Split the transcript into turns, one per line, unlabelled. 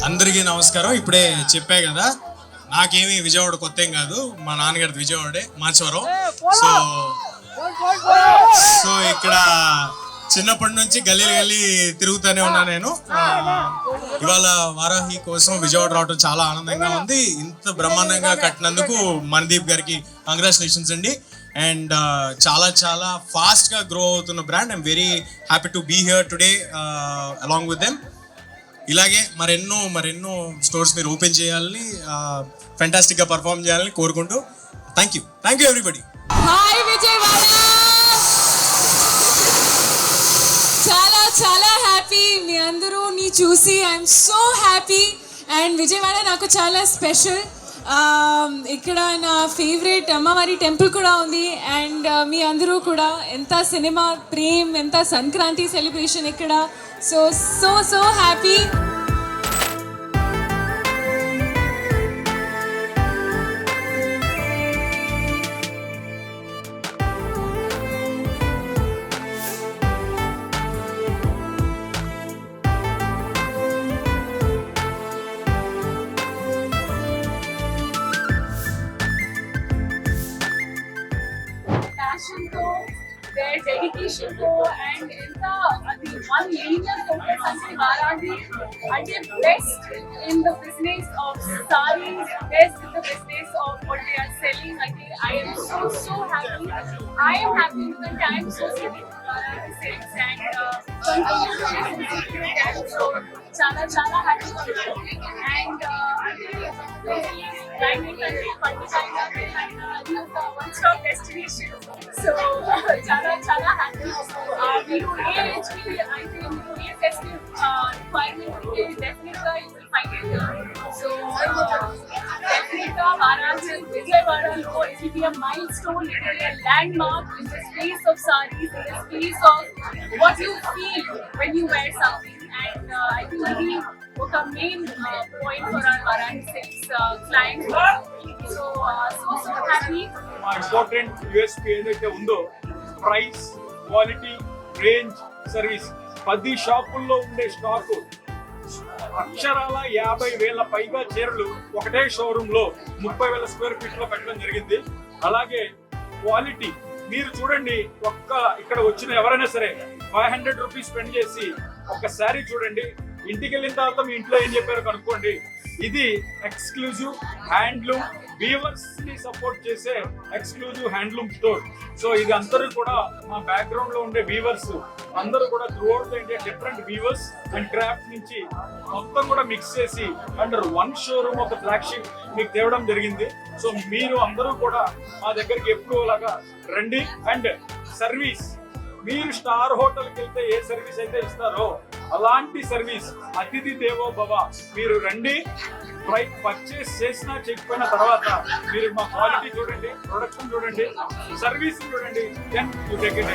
అందరికీ నమస్కారం. ఇప్పుడే చెప్పా కదా, నాకేమి విజయవాడ కొత్త ఏం కాదు, మా నాన్నగారిది విజయవాడే, మాచవరం. సో సో ఇక్కడ చిన్నప్పటి నుంచి గల్లీ గల్లీ తిరుగుతూనే ఉన్నా నేను. ఇవాళ వారాహి కోసం విజయవాడ రావడం చాలా ఆనందంగా ఉంది. ఇంత బ్రహ్మాండంగా కట్టినందుకు మనదీప్ గారికి కంగ్రాచులేషన్స్ అండి. అండ్ చాలా చాలా ఫాస్ట్గా గ్రో అవుతున్న brand. I'm very happy to be here today along with them. ఇలాగే మరెన్నో స్టోర్స్ మీరు ఓపెన్ చేయాలని, ఫెంటాస్టిక్గా పర్ఫామ్ చేయాలని కోరుకుంటూ thank you everybody.
Hi Vijayawada, చాలా చాలా హ్యాపీ మీ అందరూని చూసి. I'm so happy. And Vijayawada నాకు చాలా స్పెషల్. ఇక్కడ నా ఫేవరెట్ అమ్మవారి టెంపుల్ కూడా ఉంది. అండ్ మీ అందరూ కూడా ఎంత సినిమా ప్రేమ్, ఎంత సంక్రాంతి సెలబ్రేషన్ ఇక్కడ. So so so happy. Their dedication to and the one linear focus until Varanasi and they're best in the business of sarees, best in the business of what they are selling. I am so happy. I am happy because I am so happy Varanasi sales and so చాలా happy and dining country one stop destination. So చాలా happy. మీరు ఏ age కి అయితే మీరు ఏ festive requirement ఉంటే definite గా you will find it. So definite గా వారాణసి విజయవాడలో it will be a milestone, it will be a landmark in the space of sarees, in the space of what you feel when you wear something. And I think ఇది ఒక main point for our Varanasi clients. So happy.
మా important USP ఏదైతే ఉందో price, quality, range, service. 10 షాపుల్లో ఉండే stock అక్షరాల 50,000 పైగా చీరలు ఒకటే షోరూమ్ లో 30,000 స్క్వేర్ ఫీట్ లో పెట్టడం జరిగింది. అలాగే క్వాలిటీ మీరు చూడండి, ఇక్కడ వచ్చిన ఎవరైనా సరే 500 రూపీస్ స్పెండ్ చేసి ఒక శారీ చూడండి, ఇంటికి వెళ్ళిన తర్వాత మీ ఇంట్లో ఏం చెప్పారో కనుక్కోండి. ఇది ఎక్స్క్లూజివ్ హ్యాండ్లూమ్ వీవర్స్ ని సపోర్ట్ చేసే ఎక్స్క్లూజివ్ హ్యాండ్లూమ్ స్టోర్. సో ఇది అందరూ కూడా మా బ్యాక్గ్రౌండ్ లో ఉండే వీవర్స్ అందరూ కూడా throughout India different weavers and craft నుంచి మొత్తం కూడా మిక్స్ చేసి అండర్ వన్ షోరూమ్ ఒక ఫ్లాగ్షిప్ మీకు తేవడం జరిగింది. సో మీరు అందరూ కూడా మా దగ్గరికి ఎప్పుడు అలాగా రండి. అండ్ సర్వీస్, మీరు స్టార్ హోటల్కి వెళ్తే ఏ సర్వీస్ అయితే ఇస్తారో అలాంటి సర్వీస్, అతిథి దేవో భవ. మీరు రండి, పర్చేస్ చేసినా చేయకపోయిన తర్వాత మీరు మా క్వాలిటీ చూడండి, ప్రొడక్షన్ చూడండి, సర్వీస్ చూడండి, దెన్ యూ టేక్ ఇట్.